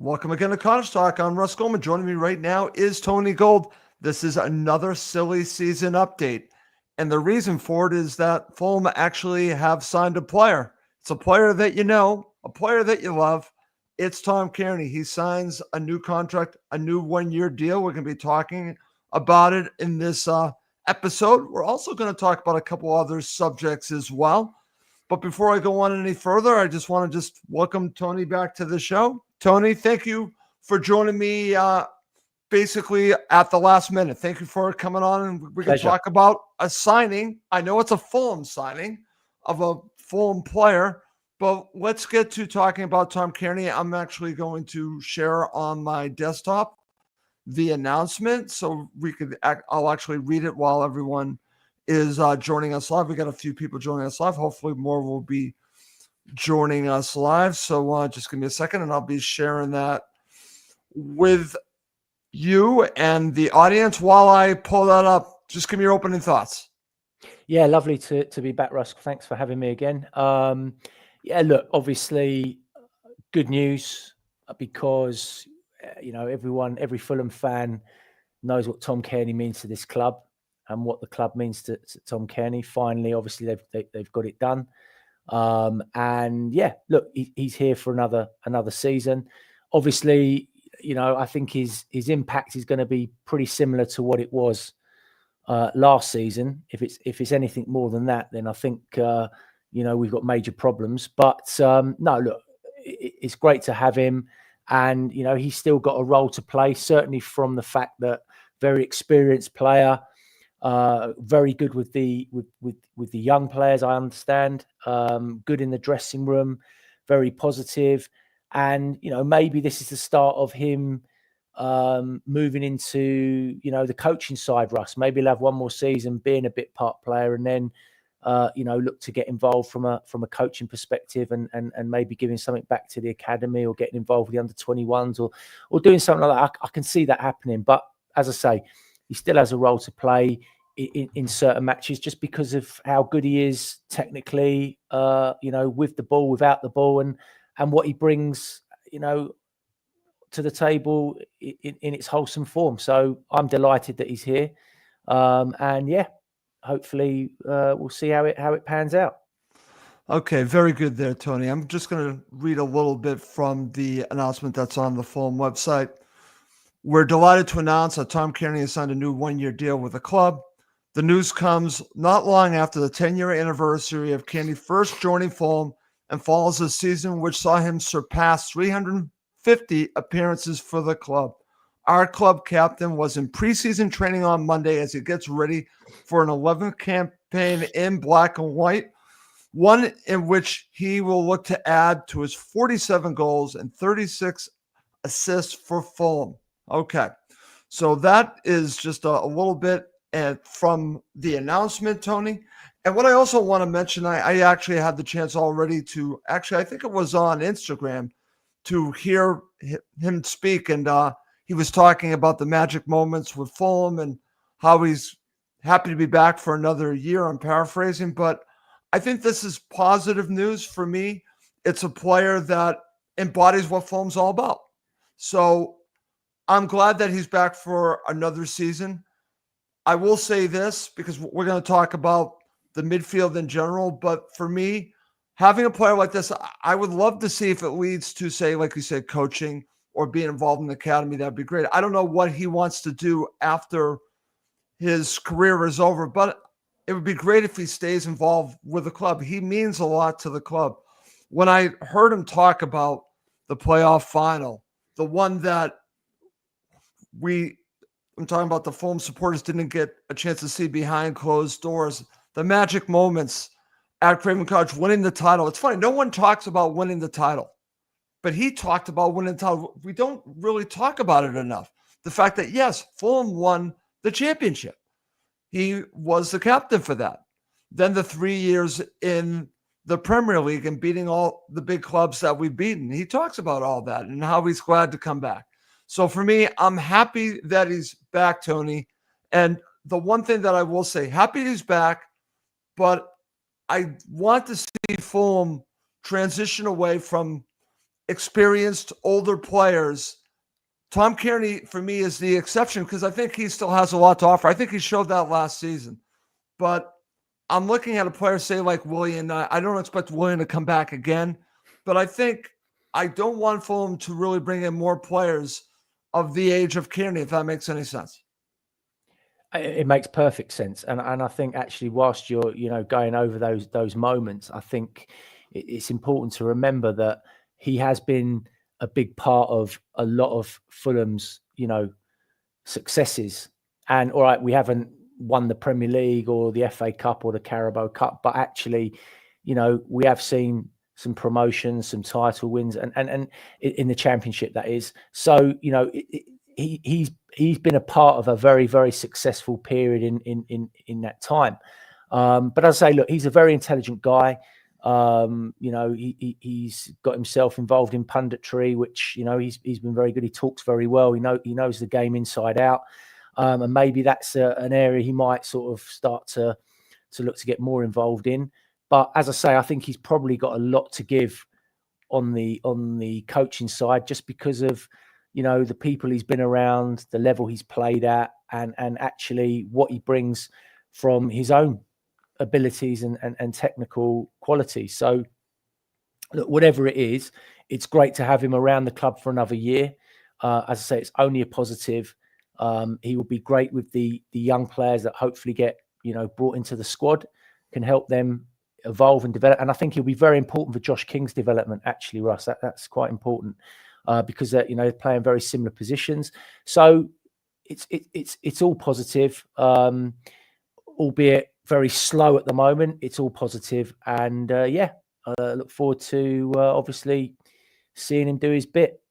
Welcome again to Cottage Talk. I'm Russ Goldman. Joining me right now is Tony Gold. This is another silly season update. And the reason for it is that Fulham actually have signed a player. It's a player that you know, a player that you love. It's Tom Cairney. He signs a new contract, a new one-year deal. We're going to be talking about it in this episode. We're also going to talk about a couple other subjects as well. But before I go on any further, I just want to welcome Tony back to the show. Tony, thank you for joining me basically at the last minute. Thank you for coming on, and we can talk about a signing. I know it's a Fulham signing of a Fulham player, but let's get to talking about Tom Cairney. I'm actually going to share on my desktop the announcement so I'll actually read it while everyone is joining us live. We got a few people joining us live. Hopefully more will be joining us live. So just give me a second and I'll be sharing that with you and the audience. While I pull that up, just give me your opening thoughts. Yeah, lovely to be back, Russ. Thanks for having me again. Yeah, look, obviously good news because, every Fulham fan knows what Tom Cairney means to this club and what the club means to Tom Cairney. Finally, obviously they've got it done. And yeah, look, he's here for another season. Obviously, I think his impact is going to be pretty similar to what it was last season. If it's anything more than that, then I think we've got major problems. But no, look, it's great to have him, and he's still got a role to play. Certainly from the fact that very experienced player. Very good with the young players, I understand. Good in the dressing room, very positive, and maybe this is the start of him moving into the coaching side. Russ, maybe he'll have one more season being a bit part player, and then look to get involved from a coaching perspective, and maybe giving something back to the academy or getting involved with the under-21s or doing something like that. I can see that happening, but as I say, he still has a role to play in certain matches just because of how good he is technically, with the ball, without the ball, and what he brings, to the table in its wholesome form. So I'm delighted that he's here. And yeah, hopefully we'll see how it pans out. Okay, very good there, Tony. I'm just going to read a little bit from the announcement that's on the Fulham website. We're delighted to announce that Tom Cairney has signed a new one-year deal with the club. The news comes not long after the 10-year anniversary of Cairney first joining Fulham and follows a season which saw him surpass 350 appearances for the club. Our club captain was in preseason training on Monday as he gets ready for an 11th campaign in black and white, one in which he will look to add to his 47 goals and 36 assists for Fulham. Okay, so that is just a little bit from the announcement, Tony. And what I also want to mention, I actually had the chance already to, I think it was on Instagram, to hear him speak. And he was talking about the magic moments with Fulham and how he's happy to be back for another year. I'm paraphrasing, but I think this is positive news for me. It's a player that embodies what Fulham's all about. So I'm glad that he's back for another season. I will say this because we're going to talk about the midfield in general, but for me, having a player like this, I would love to see if it leads to, say, like you said, coaching or being involved in the academy. That'd be great. I don't know what he wants to do after his career is over, but it would be great if he stays involved with the club. He means a lot to the club. When I heard him talk about the playoff final, the one that I'm talking about the Fulham supporters didn't get a chance to see behind closed doors, the magic moments at Craven Cottage, winning the title. It's funny, no one talks about winning the title, but he talked about winning the title. We don't really talk about it enough. The fact that, yes, Fulham won the championship. He was the captain for that. Then the 3 years in the Premier League and beating all the big clubs that we've beaten. He talks about all that and how he's glad to come back. So for me, I'm happy that he's back, Tony. And the one thing that I will say, happy he's back, but I want to see Fulham transition away from experienced older players. Tom Cairney, for me, is the exception because I think he still has a lot to offer. I think he showed that last season. But I'm looking at a player, say, like Willian. I don't expect Willian to come back again, but I don't want Fulham to really bring in more players of the age of Cairney, if that makes any sense. It makes perfect sense, and I think actually, whilst you're going over those moments, I think it's important to remember that he has been a big part of a lot of Fulham's successes. And all right, we haven't won the Premier League or the FA Cup or the Carabao Cup, but actually, we have seen some promotions, some title wins, and in the Championship, that is. So he's been a part of a very, very successful period in that time. But as I say, look, he's a very intelligent guy. He's got himself involved in punditry, which he's been very good. He talks very well. He knows the game inside out, and maybe that's an area he might sort of start to look to get more involved in. But as I say, I think he's probably got a lot to give on the coaching side, just because of the people he's been around, the level he's played at, and actually what he brings from his own abilities and technical qualities. So look, whatever it is, it's great to have him around the club for another year. As I say, it's only a positive. He will be great with the young players that hopefully get brought into the squad, can help them evolve and develop. And I think he'll be very important for Josh King's development, actually, Russ. That's quite important because they're playing very similar positions. So it's all positive, albeit very slow at the moment. It's all positive, and I look forward to obviously seeing him do his bit.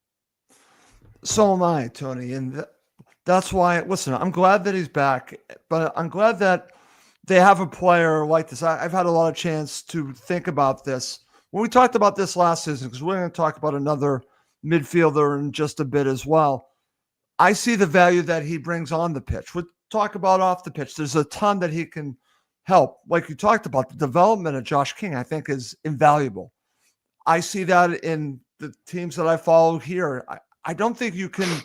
So am I, Tony, and that's why. Listen, I'm glad that he's back, but I'm glad that they have a player like this. I've had a lot of chance to think about this when we talked about this last season, because we're going to talk about another midfielder in just a bit as well. I see the value that he brings on the pitch. We'll talk about off the pitch. There's a ton that he can help. Like you talked about, the development of Josh King, I think, is invaluable. I see that in the teams that I follow here. I don't think you can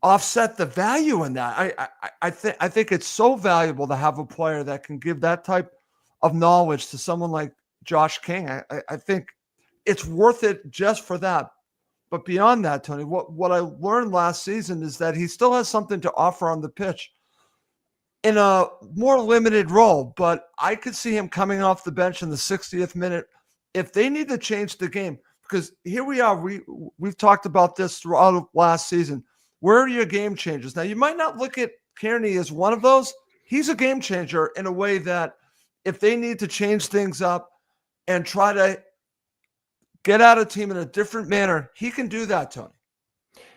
offset the value in that. I think it's so valuable to have a player that can give that type of knowledge to someone like Josh King. I think it's worth it just for that. But beyond that, Tony, what I learned last season is that he still has something to offer on the pitch in a more limited role. But I could see him coming off the bench in the 60th minute if they need to change the game. Because here we are, we've talked about this throughout last season. Where are your game changers? Now, you might not look at Cairney as one of those. He's a game changer in a way that if they need to change things up and try to get out a team in a different manner, he can do that, Tony.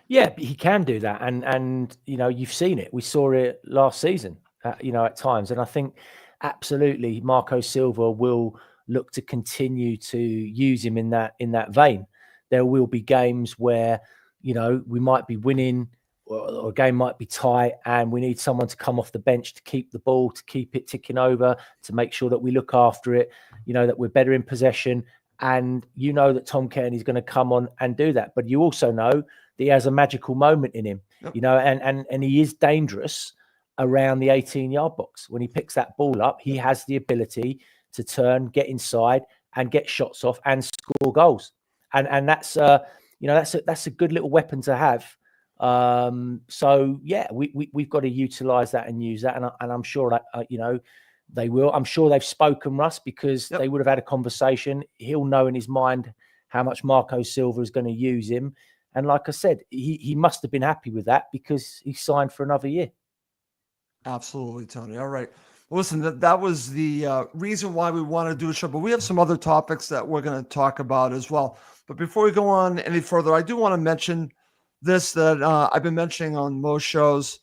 Yeah, he can do that. And you've seen it. We saw it last season, at times. And I think absolutely Marco Silva will look to continue to use him in that vein. There will be games where, we might be winning or a game might be tight and we need someone to come off the bench to keep the ball, to keep it ticking over, to make sure that we look after it, that we're better in possession. And that Tom Cairney is going to come on and do that. But you also know that he has a magical moment in him, Yep. And he is dangerous around the 18-yard box. When he picks that ball up, he has the ability to turn, get inside and get shots off and score goals. And that's that's a good little weapon to have. So yeah, we've got to utilize that and use that. And I'm sure that, they will. I'm sure they've spoken, Russ, because Yep. they would have had a conversation. He'll know in his mind how much Marco Silva is going to use him. And like I said, he must have been happy with that because he signed for another year. Absolutely, Tony. All right. Well, listen, that was the reason why we want to do a show, but we have some other topics that we're going to talk about as well. But before we go on any further, I do want to mention this that I've been mentioning on most shows,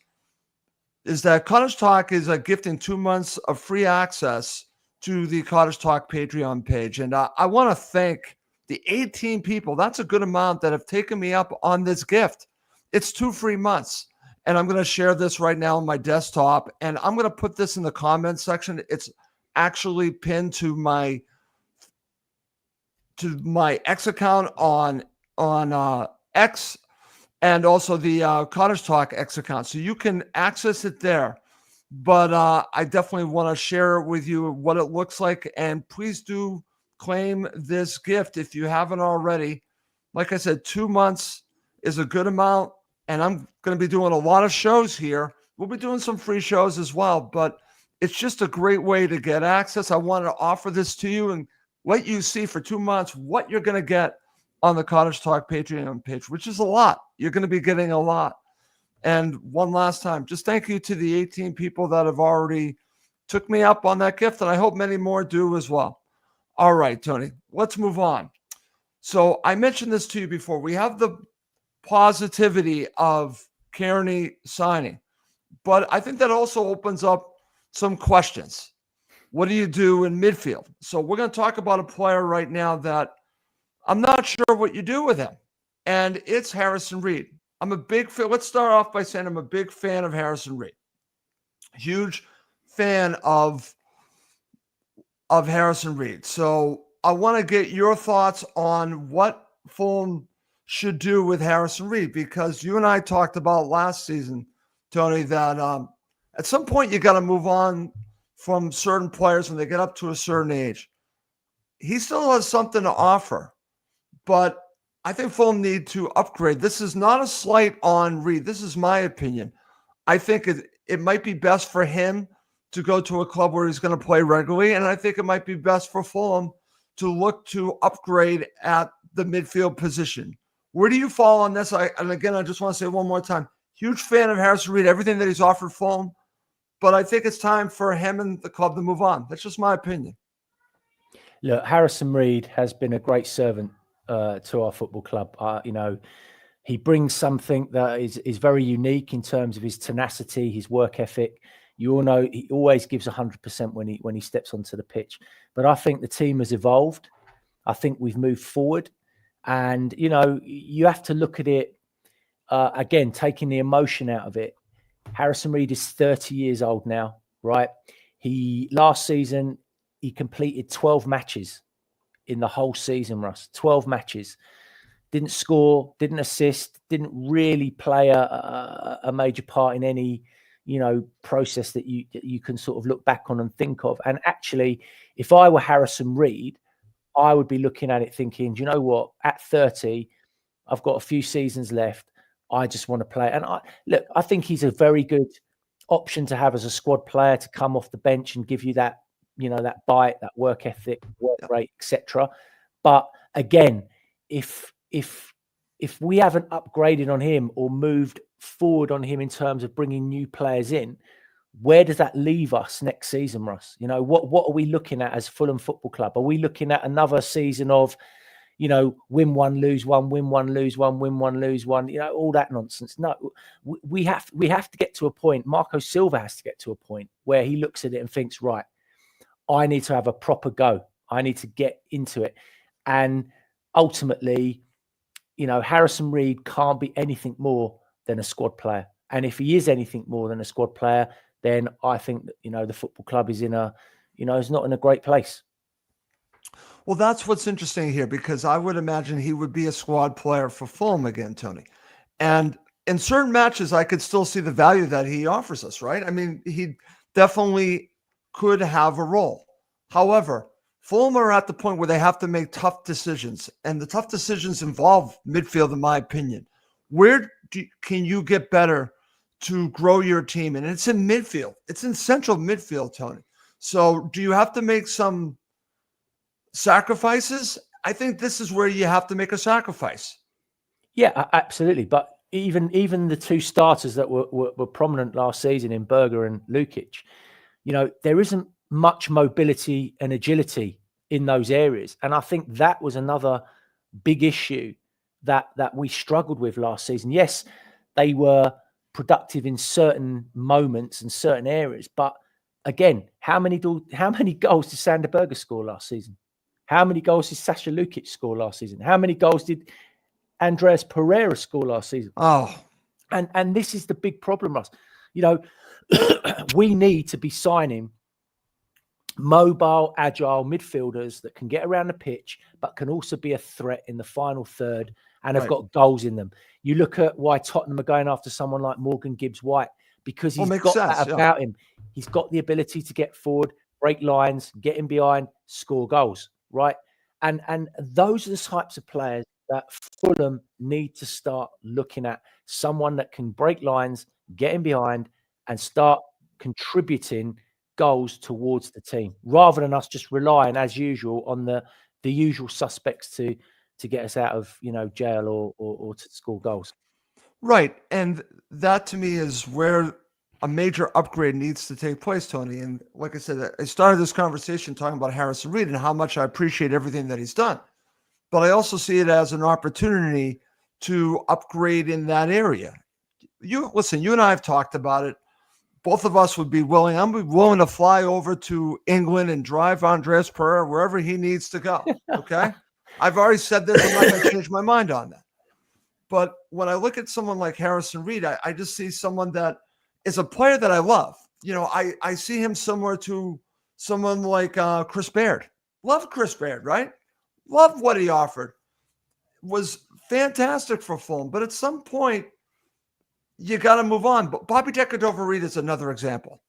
is that Cottage Talk is gifting 2 months of free access to the Cottage Talk Patreon page. And I want to thank the 18 people, that's a good amount, that have taken me up on this gift. It's 2 free months. And I'm going to share this right now on my desktop. And I'm going to put this in the comments section. It's actually pinned to my X account on on X and also the Cottage Talk X account. So you can access it there. But I definitely want to share with you what it looks like. And please do claim this gift if you haven't already. Like I said, 2 months is a good amount. And I'm going to be doing a lot of shows here. We'll be doing some free shows as well. But it's just a great way to get access. I wanted to offer this to you and let you see for 2 months what you're going to get on the Cottage Talk Patreon page, which is a lot. You're going to be getting a lot. And one last time, just thank you to the 18 people that have already took me up on that gift, and I hope many more do as well. All right, Tony, let's move on. So I mentioned this to you before. We have the positivity of Cairney signing, but I think that also opens up some questions. What do you do in midfield? So we're going to talk about a player right now that I'm not sure what you do with him, and it's Harrison Reed. I'm a big fan. Let's start off by saying I'm a big fan of Harrison Reed. Huge fan of Harrison Reed. So I want to get your thoughts on what Fulham should do with Harrison Reed, because you and I talked about last season, Tony, that at some point you got to move on from certain players when they get up to a certain age. He still has something to offer, but I think Fulham need to upgrade. This is not a slight on Reed. This is my opinion. I think it might be best for him to go to a club where he's going to play regularly, and I think it might be best for Fulham to look to upgrade at the midfield position. Where do you fall on this? And again, I just want to say one more time, huge fan of Harrison Reed, everything that he's offered Fulham, but I think it's time for him and the club to move on. That's just my opinion. Look, Harrison Reed has been a great servant to our football club. He brings something that is very unique in terms of his tenacity, his work ethic. You all know he always gives 100% when he steps onto the pitch. But I think the team has evolved. I think we've moved forward, and you have to look at it again, taking the emotion out of it. Harrison Reed is 30 years old now, right? Last season he completed 12 matches in the whole season, Russ. 12 matches. Didn't score, didn't assist, didn't really play a major part in any, process that you can sort of look back on and think of. And actually, if I were Harrison Reed, I would be looking at it thinking, do you know what? At 30, I've got a few seasons left. I just want to play. And I think he's a very good option to have as a squad player to come off the bench and give you that, that bite, that work ethic, work rate, etc. But again, if we haven't upgraded on him or moved forward on him in terms of bringing new players in, where does that leave us next season, Russ? What are we looking at as Fulham Football Club? Are we looking at another season of, win one, lose one, win one, lose one, win one, lose one, all that nonsense? No, we have to get to a point. Marco Silva has to get to a point where he looks at it and thinks, right, I need to have a proper go. I need to get into it. And ultimately, Harrison Reed can't be anything more than a squad player. And if he is anything more than a squad player, then I think that, the football club is is not in a great place. Well, that's what's interesting here, because I would imagine he would be a squad player for Fulham again, Tony. And in certain matches, I could still see the value that he offers us, right? I mean, he definitely could have a role. However, Fulham are at the point where they have to make tough decisions, and the tough decisions involve midfield, in my opinion. Where can you get better to grow your team? And it's in midfield. It's in central midfield, Tony. So do you have to make some sacrifices? I think this is where you have to make a sacrifice. Yeah, absolutely. But even the two starters that were prominent last season in Berger and Lukic, there isn't much mobility and agility in those areas. And I think that was another big issue that we struggled with last season. Yes, they were productive in certain moments and certain areas, but again, how many goals did Sander Berger score last season? How many goals did Sasha Lukic score last season? How many goals did Andreas Pereira score last season? Oh, and this is the big problem, Russ. We need to be signing mobile, agile midfielders that can get around the pitch, but can also be a threat in the final third and have got goals in them. You look at why Tottenham are going after someone like Morgan Gibbs-White, because he's got that about him. He's got the ability to get forward, break lines, get in behind, score goals, right? And those are the types of players that Fulham need to start looking at. Someone that can break lines, get in behind, and start contributing goals towards the team, rather than us just relying, as usual, on the usual suspects to get us out of, jail or to score goals. Right. And that to me is where a major upgrade needs to take place, Tony. And like I said, I started this conversation talking about Harrison Reed and how much I appreciate everything that he's done. But I also see it as an opportunity to upgrade in that area. You and I have talked about it. Both of us would be willing. I'm willing to fly over to England and drive Andreas Pereira wherever he needs to go. Okay. I've already said this. I'm not going to change my mind on that. But when I look at someone like Harrison Reed, I just see someone that is a player that I love. I see him similar to someone like Chris Baird. Love Chris Baird, right? Love what he offered. Was fantastic for Fulham. But at some point, you got to move on. But Bobby Decordova-Reid is another example.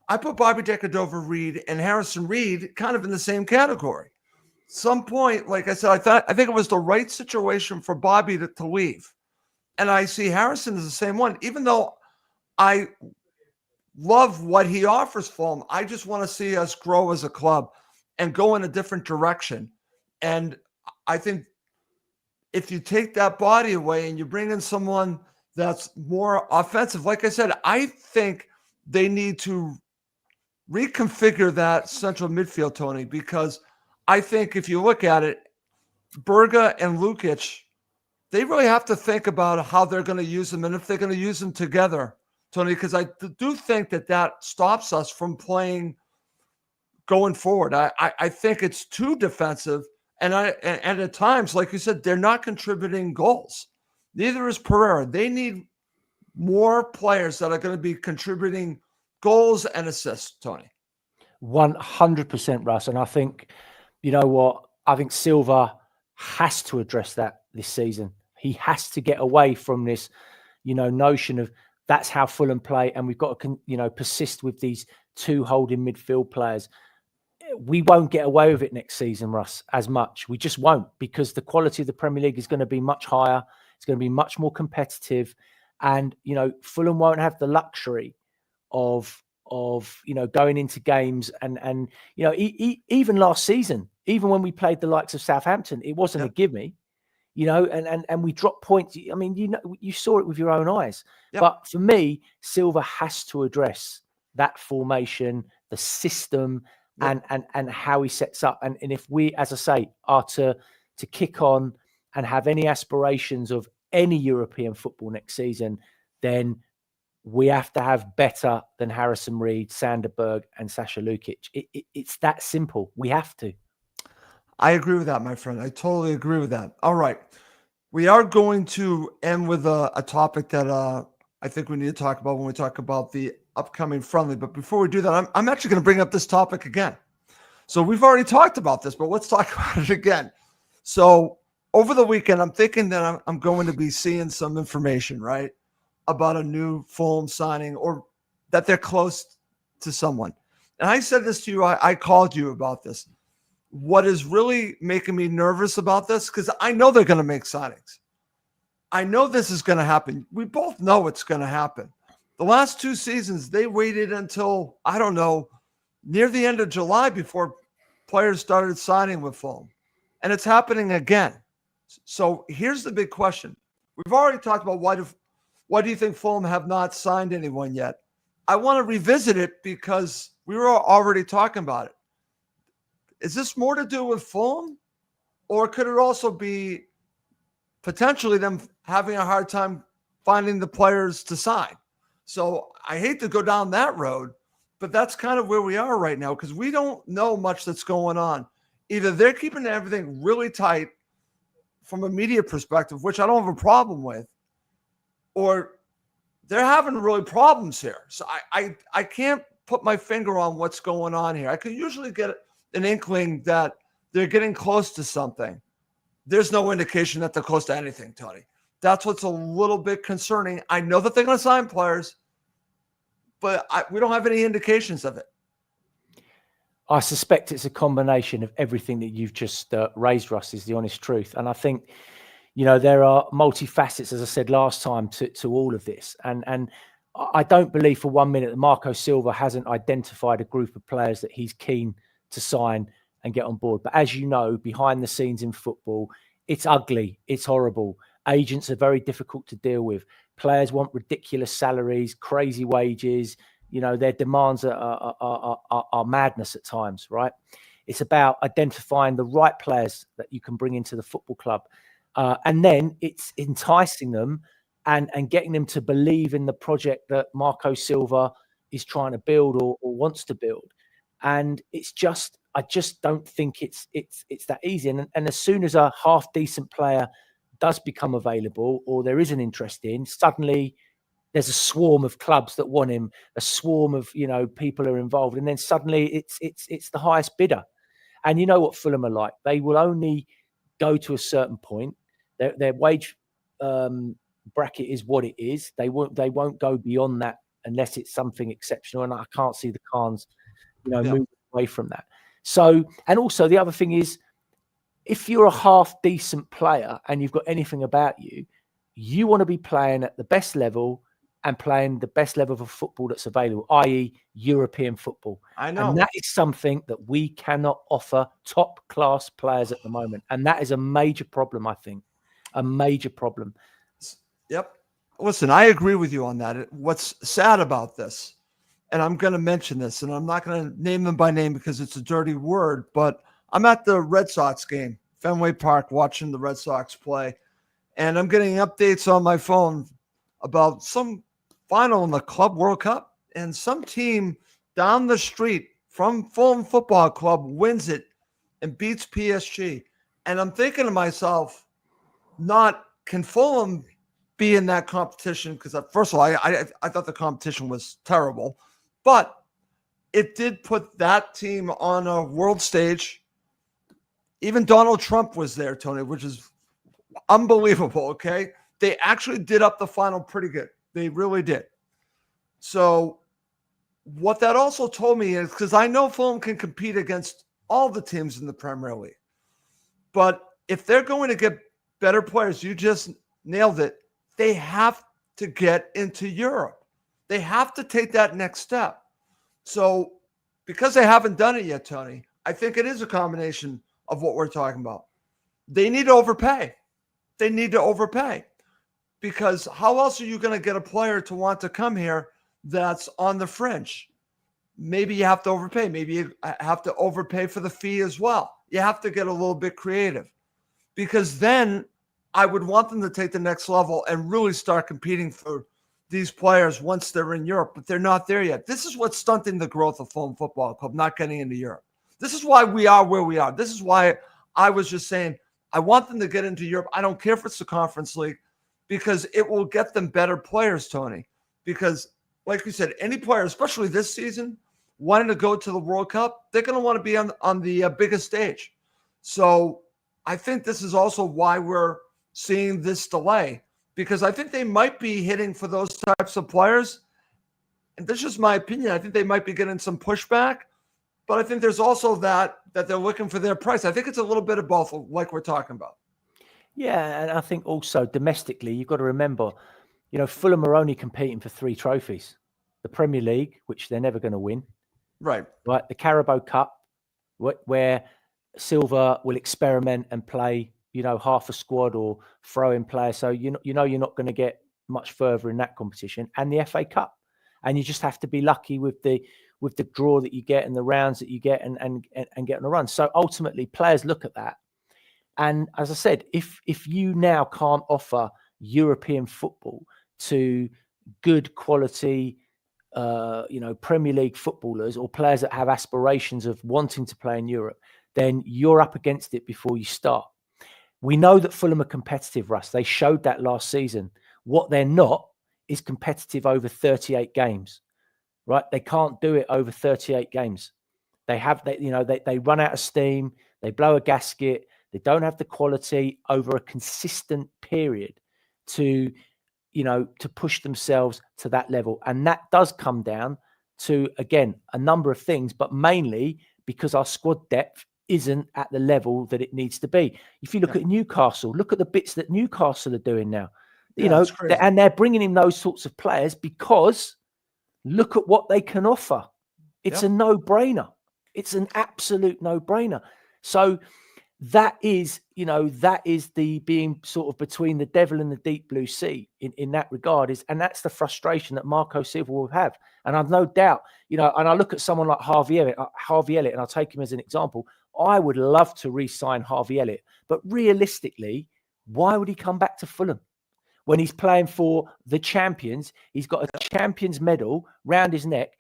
I put Bobby Decordova-Reid and Harrison Reed kind of in the same category. Some point, like I said, I think it was the right situation for Bobby to leave. And I see Harrison as the same one. Even though I love what he offers Fulham, I just want to see us grow as a club and go in a different direction. And I think if you take that body away and you bring in someone that's more offensive, like I said, I think they need to reconfigure that central midfield, Tony, because I think if you look at it, Berga and Lukic, they really have to think about how they're going to use them and if they're going to use them together, Tony, because I do think that stops us from playing going forward. I think it's too defensive, and at times, like you said, they're not contributing goals. Neither is Pereira. They need more players that are going to be contributing goals and assists, Tony. 100%, Russ. And I think, you know what? I think Silva has to address that this season. He has to get away from this, notion of that's how Fulham play, and we've got to, persist with these two holding midfield players. We won't get away with it next season, Russ, as much. We just won't, because the quality of the Premier League is going to be much higher. It's going to be much more competitive. And, Fulham won't have the luxury of going into games and even last season, even when we played the likes of Southampton, it wasn't a gimme, and we dropped points. I mean, you saw it with your own eyes. Yep. But for me, Silva has to address that formation, the system, and how he sets up. And if we, as I say, are to kick on and have any aspirations of any European football next season, then we have to have better than Harrison Reed, Sander Berg, and Sasha Lukic. It's that simple. We have to. I agree with that, my friend. I totally agree with that. All right. We are going to end with a topic that I think we need to talk about when we talk about the upcoming friendly. But before we do that, I'm actually going to bring up this topic again. So we've already talked about this, but let's talk about it again. So over the weekend, I'm thinking that I'm going to be seeing some information, right, about a new Fulham signing or that they're close to someone. And I said this to you. I called you about this. What is really making me nervous about this, because I know they're going to make signings. I know this is going to happen. We both know it's going to happen. The last two seasons, they waited until, I don't know, near the end of July before players started signing with Fulham. And it's happening again. So here's the big question. We've already talked about why do you think Fulham have not signed anyone yet? I want to revisit it because we were already talking about it. Is this more to do with Fulham, or could it also be potentially them having a hard time finding the players to sign? So I hate to go down that road, but that's kind of where we are right now, because we don't know much that's going on. Either they're keeping everything really tight from a media perspective, which I don't have a problem with, or they're having really problems here. So I can't put my finger on what's going on here. I could usually get an inkling that they're getting close to something, there's no indication that they're close to anything, Tony. That's what's a little bit concerning. I know that they're going to sign players, but we don't have any indications of it. I suspect it's a combination of everything that you've just raised, Russ, is the honest truth. And I think, there are multifacets, as I said last time, to all of this. And I don't believe for 1 minute that Marco Silva hasn't identified a group of players that he's keen to sign and get on board. But as you know, behind the scenes in football, it's ugly. It's horrible. Agents are very difficult to deal with. Players want ridiculous salaries, crazy wages. Their demands are madness at times, right? It's about identifying the right players that you can bring into the football club. And then it's enticing them and getting them to believe in the project that Marco Silva is trying to build or wants to build. And I just don't think it's that easy. And as soon as a half decent player does become available or there is an interest in, suddenly there's a swarm of clubs that want him, a swarm of, people are involved. And then suddenly it's the highest bidder. And you know what Fulham are like. They will only go to a certain point. Their wage bracket is what it is. They won't go beyond that unless it's something exceptional. And I can't see the Khans, moving away from that. So, and also the other thing is, if you're a half decent player and you've got anything about you, you want to be playing at the best level and playing the best level of football that's available, i.e. European football. I know. And that is something that we cannot offer top class players at the moment. And that is a major problem, I think. A major problem. Yep. Listen, I agree with you on that. What's sad about this, and I'm going to mention this, and I'm not going to name them by name because it's a dirty word, but I'm at the Red Sox game, Fenway Park, watching the Red Sox play, and I'm getting updates on my phone about some final in the Club World Cup, and some team down the street from Fulham Football Club wins it and beats PSG. And I'm thinking to myself, can Fulham be in that competition? Because first of all, I thought the competition was terrible, but it did put that team on a world stage. Even Donald Trump was there, Tony, which is unbelievable. Okay. They actually did up the final pretty good. They really did. So what that also told me is, because I know Fulham can compete against all the teams in the Premier League, but if they're going to get better players, you just nailed it, they have to get into Europe. They have to take that next step. So because they haven't done it yet, Tony, I think it is a combination of what we're talking about. They need to overpay. They need to overpay. Because how else are you going to get a player to want to come here that's on the fringe? Maybe you have to overpay. Maybe you have to overpay for the fee as well. You have to get a little bit creative. Because then I would want them to take the next level and really start competing for these players once they're in Europe, but they're not there yet. This is what's stunting the growth of Fulham Football Club, not getting into Europe. This is why we are where we are. This is why I was just saying I want them to get into Europe. I don't care if it's the Conference League, because it will get them better players, Tony. Because, like you said, any player, especially this season, wanting to go to the World Cup, they're going to want to be on the biggest stage. So I think this is also why we're seeing this delay, because I think they might be hitting for those types of players. And this is just my opinion. I think they might be getting some pushback, but I think there's also that they're looking for their price. I think it's a little bit of both, like we're talking about. Yeah, and I think also domestically, you've got to remember, Fulham are only competing for 3 trophies. The Premier League, which they're never going to win. Right. The Carabao Cup, where Silva will experiment and play, half a squad or throw in players. So, you're not going to get much further in that competition. And the FA Cup. And you just have to be lucky with the draw that you get and the rounds that you get and get on a run. So ultimately, players look at that. And as I said, if you now can't offer European football to good quality, Premier League footballers or players that have aspirations of wanting to play in Europe, then you're up against it before you start. We know that Fulham are competitive, Russ. They showed that last season. What they're not is competitive over 38 games, right? They can't do it over 38 games. They run out of steam. They blow a gasket. They don't have the quality over a consistent period to, to push themselves to that level. And that does come down to, again, a number of things, but mainly because our squad depth isn't at the level that it needs to be. If you look at Newcastle, look at the bits that Newcastle are doing now. It's crazy. And they're bringing in those sorts of players because look at what they can offer. It's a no-brainer. It's an absolute no-brainer. So that is the being sort of between the devil and the deep blue sea in that regard and that's the frustration that Marco Silva will have. And I've no doubt, and I look at someone like Harvey Elliott, and I'll take him as an example. I would love to re-sign Harvey Elliott, but realistically, why would he come back to Fulham when he's playing for the champions? He's got a champions medal round his neck.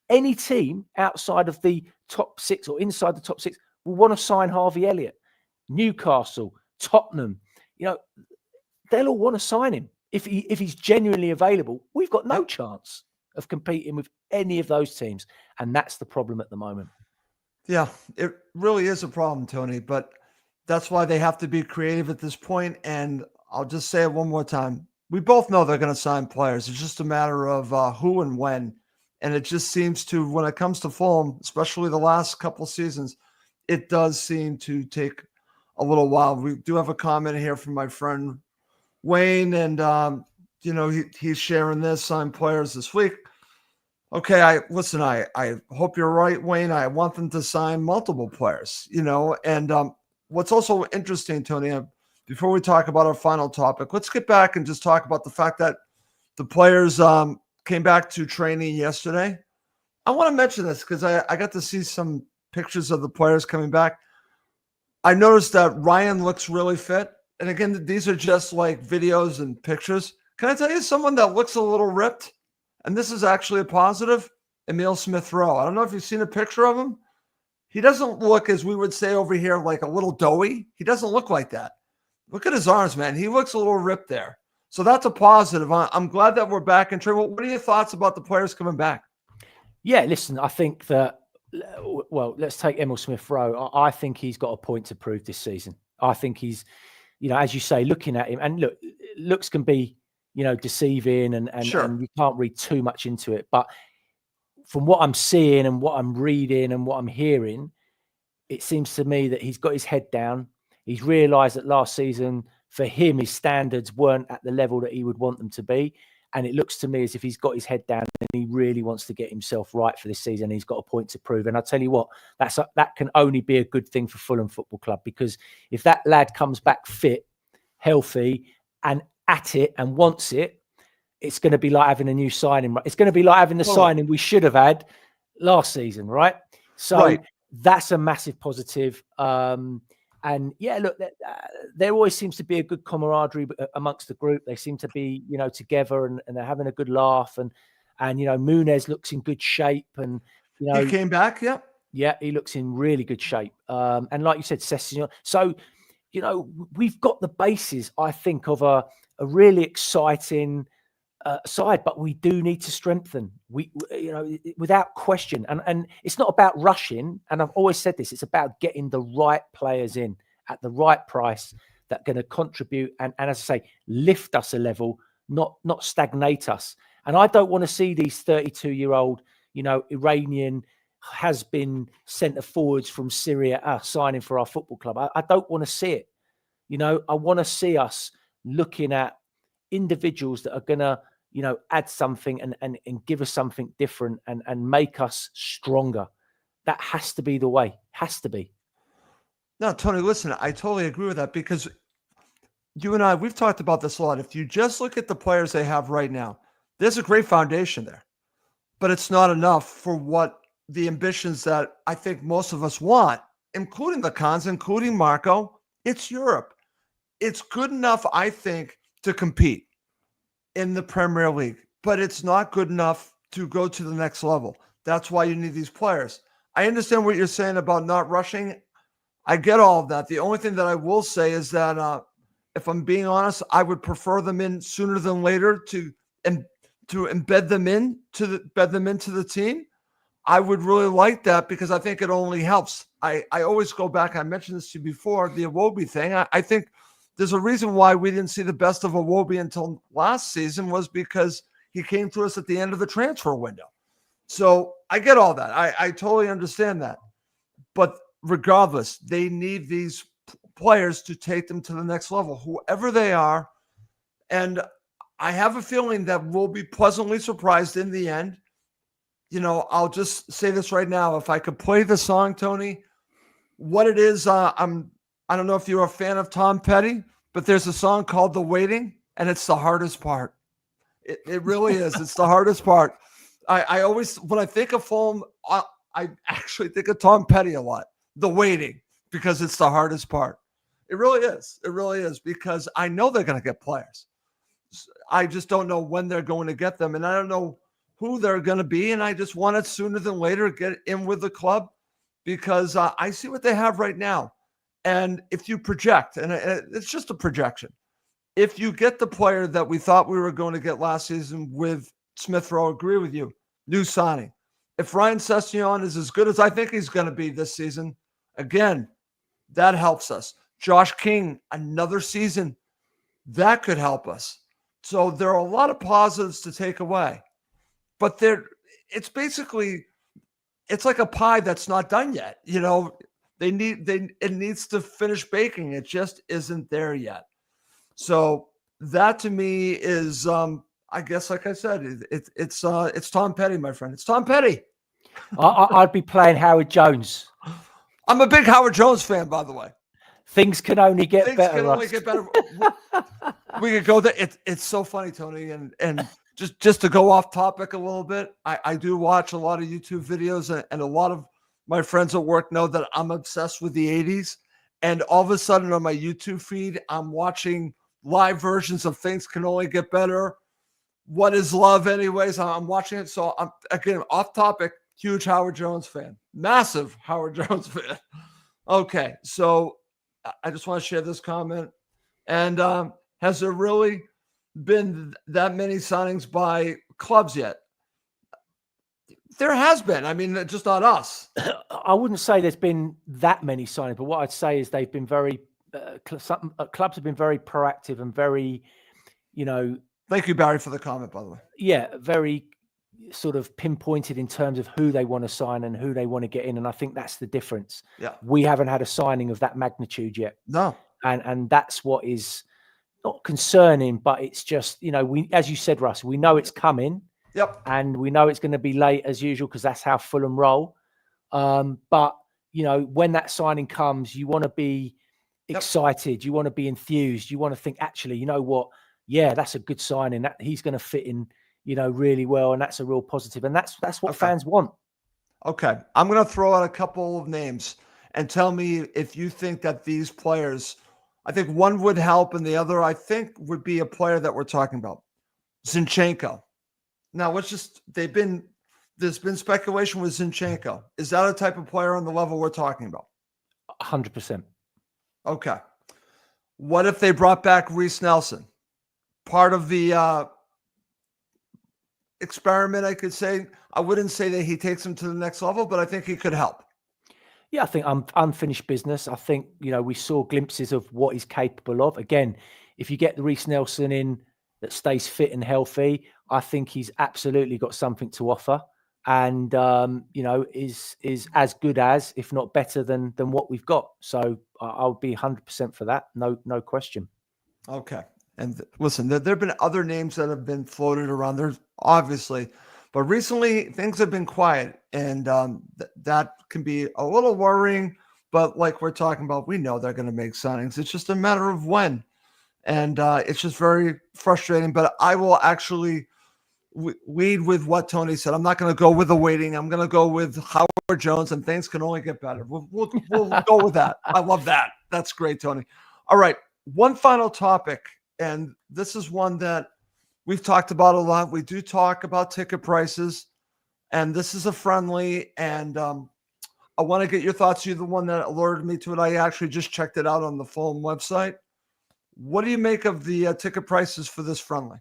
Any team outside of the top six or inside the top six will want to sign Harvey Elliott. Newcastle, Tottenham, they'll all want to sign him if he's genuinely available. We've got no chance of competing with any of those teams, and that's the problem at the moment. Yeah, it really is a problem, Tony, but that's why they have to be creative at this point. And I'll just say it one more time. We both know they're going to sign players. It's just a matter of who and when. And it just seems to, when it comes to Fulham, especially the last couple of seasons, it does seem to take a little while. We do have a comment here from my friend Wayne, and he's sharing this, sign players this week. Okay, I hope you're right, Wayne. I want them to sign multiple players, and what's also interesting, Tony, before we talk about our final topic, let's get back and just talk about the fact that the players came back to training yesterday. I want to mention this because I got to see some pictures of the players coming back. I noticed that Ryan looks really fit. And again, these are just like videos and pictures. Can I tell you someone that looks a little ripped? And this is actually a positive. Emil Smith-Rowe. I don't know if you've seen a picture of him. He doesn't look, as we would say over here, like a little doughy. He doesn't look like that. Look at his arms, man. He looks a little ripped there. So that's a positive. I'm glad that we're back in training. What are your thoughts about the players coming back? Yeah, listen, I think that, well, let's take Emil Smith-Rowe. I think he's got a point to prove this season. I think he's, as you say, looking at him, and look, looks can be, deceiving and Sure. And you can't read too much into it. But from what I'm seeing and what I'm reading and what I'm hearing, it seems to me that he's got his head down. He's realised that last season, for him, his standards weren't at the level that he would want them to be. And it looks to me as if he's got his head down and he really wants to get himself right for this season. He's got a point to prove. And I'll tell you what, that can only be a good thing for Fulham Football Club, because if that lad comes back fit, healthy, and at it and wants it, it's going to be like having a new signing. It's going to be like having the signing we should have had last season, right? So that's a massive positive. And yeah, look, there always seems to be a good camaraderie amongst the group. They seem to be, together and they're having a good laugh. And Munez looks in good shape. And he came back, yeah, he looks in really good shape. And like you said, Sessegnon. So we've got the basis, I think, of a really exciting side, but we do need to strengthen. We without question, and it's not about rushing. And I've always said this: it's about getting the right players in at the right price that are going to contribute and as I say, lift us a level, not stagnate us. And I don't want to see these 32-year-old, Iranian has been centre forwards from Syria signing for our football club. I don't want to see it. I want to see us looking at individuals that are going to, add something and give us something different and make us stronger. That has to be the way. Has to be. No, Tony, listen, I totally agree with that, because you and I, we've talked about this a lot. If you just look at the players they have right now, there's a great foundation there, but it's not enough for what the ambitions that I think most of us want, including the Cons, including Marco. It's Europe. It's good enough, I think, to compete in the Premier League, but it's not good enough to go to the next level. That's why you need these players. I understand what you're saying about not rushing. I get all of that. The only thing that I will say is that if I'm being honest, I would prefer them in sooner than later to embed them into the team. I would really like that because I think it only helps. I always go back. I mentioned this to you before, the Iwobi thing. I think there's a reason why we didn't see the best of Iwobi until last season was because he came to us at the end of the transfer window. So I get all that. I totally understand that. But regardless, they need these players to take them to the next level, whoever they are. And I have a feeling that we'll be pleasantly surprised in the end. I'll just say this right now. If I could play the song, Tony, what it is, I don't know if you're a fan of Tom Petty, but there's a song called The Waiting, and it's the hardest part. It really is. It's the hardest part. I always, when I think of Fulham, I actually think of Tom Petty a lot. The Waiting, because it's the hardest part. It really is. It really is, because I know they're going to get players. I just don't know when they're going to get them, and I don't know who they're going to be, and I just want it sooner than later get in with the club because I see what they have right now. And if you project, and it's just a projection, if you get the player that we thought we were going to get last season with Smith Rowe, agree with you, new signing. If Ryan Sessegnon is as good as I think he's going to be this season, again, that helps us. Josh King, another season, that could help us. So there are a lot of positives to take away. But it's like a pie that's not done yet. It needs to finish baking. It just isn't there yet. So that to me is, I guess, like I said, it's Tom Petty, my friend. It's Tom Petty. I'd be playing Howard Jones. I'm a big Howard Jones fan, by the way. Things can only get better. Things can only get better. We could go there. It's so funny, Tony, and just to go off topic a little bit, I do watch a lot of YouTube videos, and a lot of my friends at work know that I'm obsessed with the 80s. And all of a sudden on my YouTube feed, I'm watching live versions of Things Can Only Get Better. What is Love anyways? I'm watching it. So I'm, again, off topic, huge Howard Jones fan, massive Howard Jones fan. Okay, so I just want to share this comment. And has there really been that many signings by clubs yet? There has been. I mean, just not us. I wouldn't say there's been that many signings, but what I'd say is they've been very, clubs have been very proactive and very, Thank you, Barry, for the comment, by the way. Yeah, very sort of pinpointed in terms of who they want to sign and who they want to get in. And I think that's the difference. Yeah. We haven't had a signing of that magnitude yet. No. And that's what is not concerning, but it's just, we, as you said, Russ, we know it's coming. Yep. And we know it's going to be late as usual because that's how Fulham roll. But, when that signing comes, you want to be excited. You want to be enthused. You want to think, actually, you know what? Yeah, that's a good signing. That he's going to fit in, really well. And that's a real positive. And that's what fans want. Okay. I'm going to throw out a couple of names and tell me if you think that these players, I think one would help and the other, I think, would be a player that we're talking about. Zinchenko. Now, there's been speculation with Zinchenko. Is that a type of player on the level we're talking about? 100%. Okay. What if they brought back Reece Nelson? Part of the experiment, I could say. I wouldn't say that he takes him to the next level, but I think he could help. Yeah, I think unfinished business. I think, we saw glimpses of what he's capable of. Again, if you get the Reece Nelson in that stays fit and healthy, I think he's absolutely got something to offer, and is as good as, if not better than what we've got. So I'll be 100% for that. No question. Okay. And listen, there have been other names that have been floated around. There's obviously, but recently things have been quiet, and that can be a little worrying. But like we're talking about, we know they're going to make signings. It's just a matter of when. And it's just very frustrating. But I will actually lead with what Tony said. I'm not going to go with the waiting. I'm going to go with Howard Jones, and things can only get better. We'll go with that. I love that. That's great, Tony. All right. One final topic, and this is one that we've talked about a lot. We do talk about ticket prices, and this is a friendly, and I want to get your thoughts. You're the one that alerted me to it. I actually just checked it out on the Fulham website. What do you make of the ticket prices for this friendly?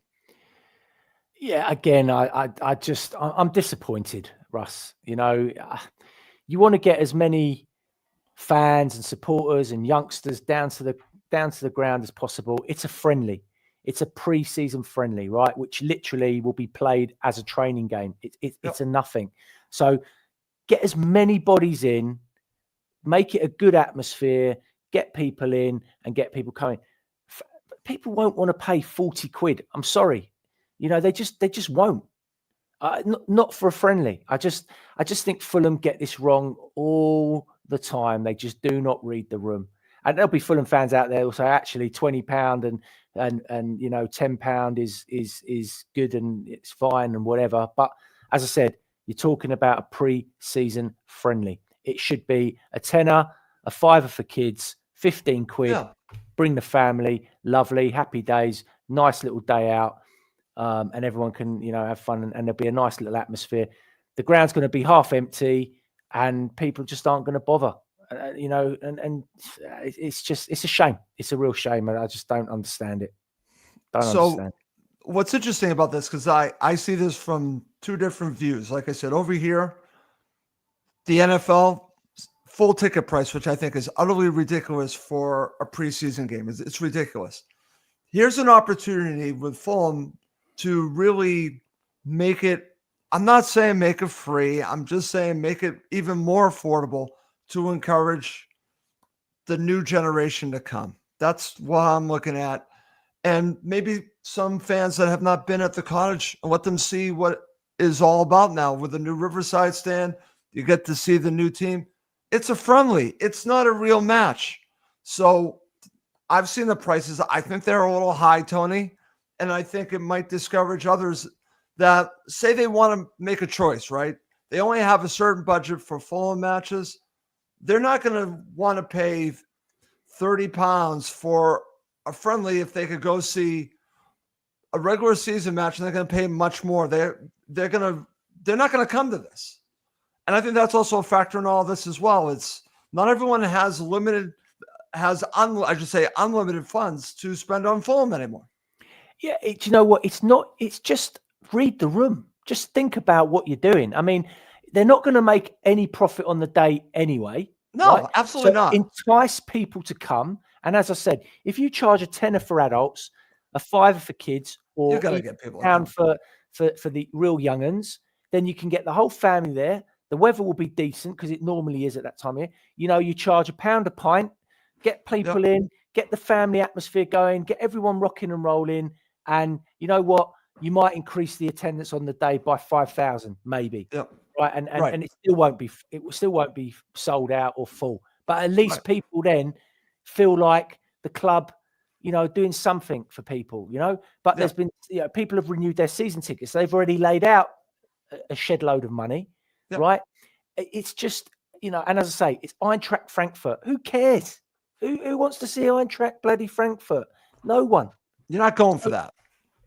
Yeah, again, I'm disappointed Russ. You know, you want to get as many fans and supporters and youngsters down to the ground as possible. It's a friendly. It's a pre-season friendly, right? Which literally will be played as a training game. It's a nothing. So get as many bodies in, make it a good atmosphere, get people in and get people coming. People won't want to pay 40 quid. I'm sorry. You know, they just won't. Not for a friendly. I just think Fulham get this wrong all the time. They just do not read the room. And there'll be Fulham fans out there who say actually £20 and you know £10 is good and it's fine and whatever. But as I said, you're talking about a pre-season friendly. It should be a tenner, a fiver for kids, 15 quid. Yeah. Bring the family, lovely, happy days, nice little day out, and everyone can, you know, have fun and there'll be a nice little atmosphere. The ground's going to be half empty and people just aren't going to bother, you know, and it's a shame. It's a real shame. And I just don't understand it. Understand. What's interesting about this, because I see this from two different views. Like I said, over here, the NFL full ticket price, which I think is utterly ridiculous for a preseason game. It's ridiculous. Here's an opportunity with Fulham to really make it, I'm not saying make it free. I'm just saying make it even more affordable to encourage the new generation to come. That's what I'm looking at. And maybe some fans that have not been at the Cottage, and let them see what is all about now with the new Riverside stand. You get to see the new team. It's a friendly. It's not a real match. So I've seen the prices. I think they're a little high, Tony. And I think it might discourage others that say they want to make a choice, right? They only have a certain budget for Fulham matches. They're not going to want to pay £30 for a friendly if they could go see a regular season match and they're going to pay much more. They're not going to come to this. And I think that's also a factor in all this as well. It's not everyone has unlimited funds to spend on Fulham anymore. Yeah, you know what? It's just read the room. Just think about what you're doing. I mean, they're not going to make any profit on the day anyway. No, right? absolutely not. Entice people to come. And as I said, if you charge a tenner for adults, a fiver for kids, or £1 for the real young'uns, then you can get the whole family there. The weather will be decent because it normally is at that time of year. You know, you charge £1 a pint, get people in, get the family atmosphere going, get everyone rocking and rolling. And you know what? You might increase the attendance on the day by 5,000, maybe. Yep. Right. And it still won't be sold out or full. But at least people then feel like the club, you know, doing something for people, you know. But there's been, you know, people have renewed their season tickets. They've already laid out a shed load of money. Yep. Right. It's just, you know, and as I say, it's Eintracht Frankfurt. Who cares? Who wants to see Eintracht bloody Frankfurt? No one. You're not going for that.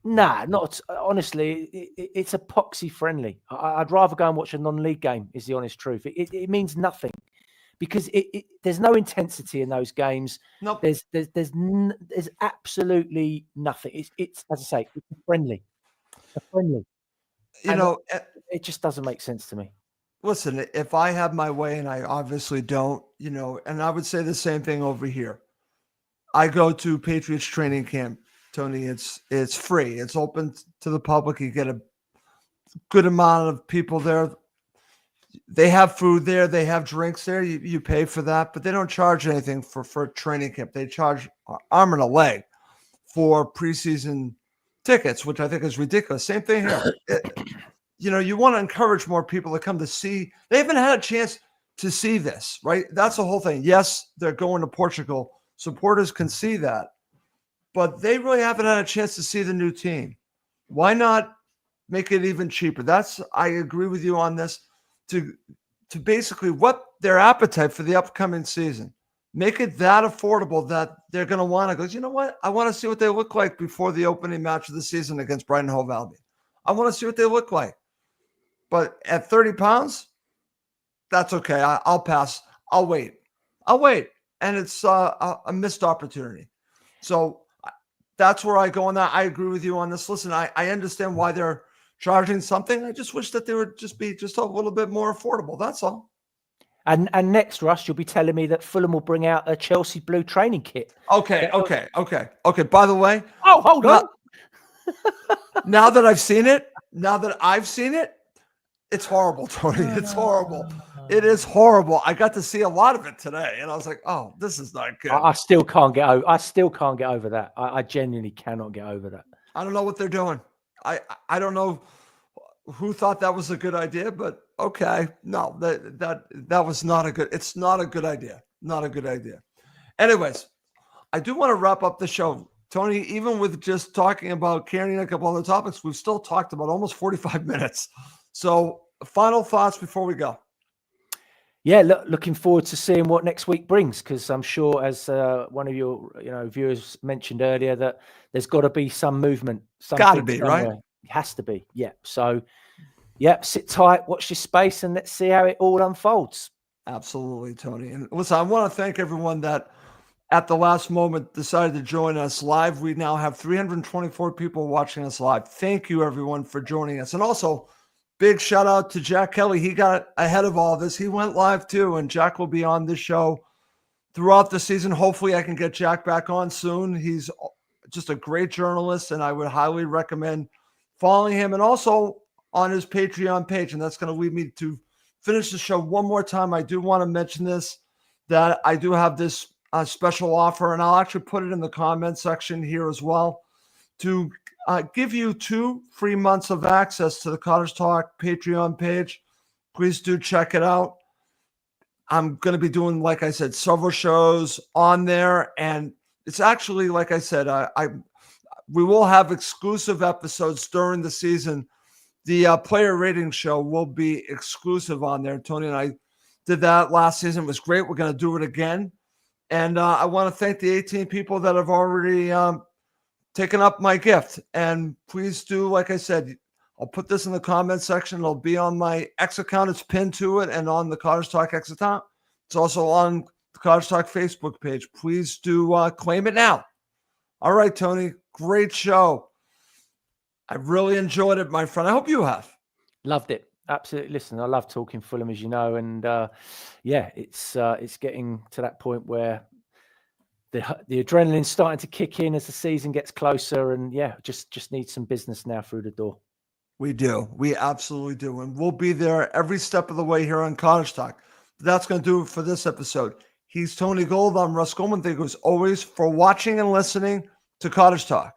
Nah, not honestly. It's epoxy friendly. I'd rather go and watch a non-league game. Is the honest truth. It means nothing because there's no intensity in those games. Nope. There's absolutely nothing. It's as I say, it's friendly. You know, it just doesn't make sense to me. Listen, if I have my way, and I obviously don't, you know, and I would say the same thing over here. I go to Patriots training camp, Tony. It's free. It's open to the public. You get a good amount of people there. They have food there. They have drinks there. You pay for that, but they don't charge anything for training camp. They charge arm and a leg for preseason tickets, which I think is ridiculous. Same thing here. You know, you want to encourage more people to come to see. They haven't had a chance to see this, right? That's the whole thing. Yes, they're going to Portugal. Supporters can see that, but they really haven't had a chance to see the new team. Why not make it even cheaper? I agree with you on this, to basically what their appetite for the upcoming season. Make it that affordable that they're going to want to go, you know what? I want to see what they look like before the opening match of the season against Brighton Hove Albion. I want to see what they look like. But at £30, that's okay. I'll pass. I'll wait. And it's a missed opportunity. So that's where I go on that. I agree with you on this. Listen, I understand why they're charging something. I just wish that they would just be just a little bit more affordable. That's all. And next, Russ, you'll be telling me that Fulham will bring out a Chelsea blue training kit. Okay. By the way, oh, hold on. Now that I've seen it, it's horrible, Tony. It's horrible. It is horrible. I got to see a lot of it today, and I was like, "Oh, this is not good." I still can't get over. I still can't get over that. I genuinely cannot get over that. I don't know what they're doing. I don't know who thought that was a good idea, but okay, no, that was not a good. It's not a good idea. Not a good idea. Anyways, I do want to wrap up the show, Tony. Even with just talking about Cairney and a couple other topics, we've still talked about almost 45 minutes. So, final thoughts before we go. Yeah, looking forward to seeing what next week brings, because I'm sure, as one of your viewers mentioned earlier, that there's got to be some movement. Got to be, right? It has to be, yeah. So, yeah, sit tight, watch this space, and let's see how it all unfolds. Absolutely, Tony. And listen, I want to thank everyone that at the last moment decided to join us live. We now have 324 people watching us live. Thank you, everyone, for joining us. And also, big shout out to Jack Kelly. He got ahead of all this. He went live too, and Jack will be on this show throughout the season. Hopefully I can get Jack back on soon. He's just a great journalist, and I would highly recommend following him, and also on his Patreon page. And that's going to lead me to finish the show one more time. I do want to mention this, that I do have this special offer, and I'll actually put it in the comment section here as well, to give you 2 free months of access to the Cottage Talk Patreon page. Please do check it out. I'm going to be doing, like I said, several shows on there. And it's actually, like I said, we will have exclusive episodes during the season. The player rating show will be exclusive on there. Tony and I did that last season. It was great. We're going to do it again. And I want to thank the 18 people that have already taken up my gift. And please do, like I said, I'll put this in the comment section. It'll be on my X account. It's pinned to it, and on the Cottage Talk X account. It's also on the Cottage Talk Facebook page. Please do claim it now. All right, Tony, great show. I really enjoyed it, my friend. I hope you have. Loved it. Absolutely. Listen, I love talking Fulham, as you know, and yeah, it's getting to that point where the adrenaline's starting to kick in as the season gets closer, and yeah, just need some business now through the door. We do. We absolutely do. And we'll be there every step of the way here on Cottage Talk. But that's going to do it for this episode. He's Tony Gold. I'm Russ Goldman. Thank you as always for watching and listening to Cottage Talk.